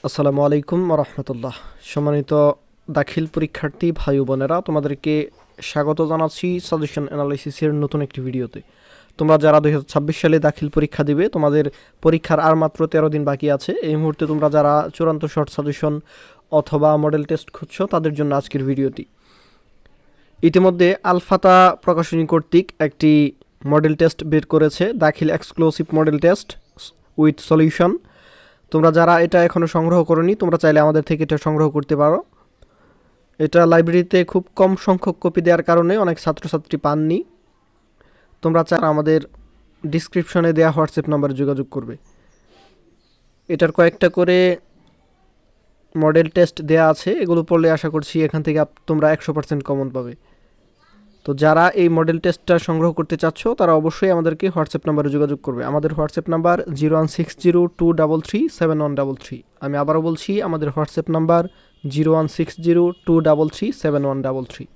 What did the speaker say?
আসসালামু আলাইকুম রহমতুল্লাহ। সম্মানিত দাখিল পরীক্ষার্থী ভাই ও বোনেরা, তোমাদেরকে স্বাগত জানাচ্ছি সাজেশন অ্যানালাইসিসের নতুন একটি ভিডিওতে। তোমরা যারা 2026 সালে দাখিল পরীক্ষা দিবে, তোমাদের পরীক্ষার আর মাত্র 13 দিন বাকি আছে। এই মুহূর্তে তোমরা যারা চূড়ান্ত শর্ট সাজেশন অথবা মডেল টেস্ট খুঁজছো, তাদের জন্য আজকের ভিডিওটি। ইতিমধ্যে আলফাতা প্রকাশনী কর্তৃক একটি মডেল টেস্ট বের করেছে, দাখিল exclusive model test with solution. তোমরা যারা এটা এখনও সংগ্রহ করোনি, তোমরা চাইলে আমাদের থেকে এটা সংগ্রহ করতে পারো। এটা লাইব্রেরিতে খুব কম সংখ্যক কপি দেওয়ার কারণে অনেক ছাত্রছাত্রী পাননি। তোমরা চাইলে আমাদের ডিসক্রিপশনে দেওয়া হোয়াটসঅ্যাপ নাম্বারে যোগাযোগ করবে। এটার কয়েকটা করে মডেল টেস্ট দেয়া আছে, এগুলো পড়লে আশা করছি এখান থেকে তোমরা 100% কমন পাবে। তো যারা এই মডেল টেস্টটা সংগ্রহ করতে চাচ্ছ, তারা অবশ্যই আমাদেরকে হোয়াটসঅ্যাপ নাম্বারে যোগাযোগ করবে। আমাদের হোয়াটসঅ্যাপ নাম্বার 01602337133। আমি আবারও বলছি, আমাদের হোয়াটসঅ্যাপ নাম্বার 01602337133।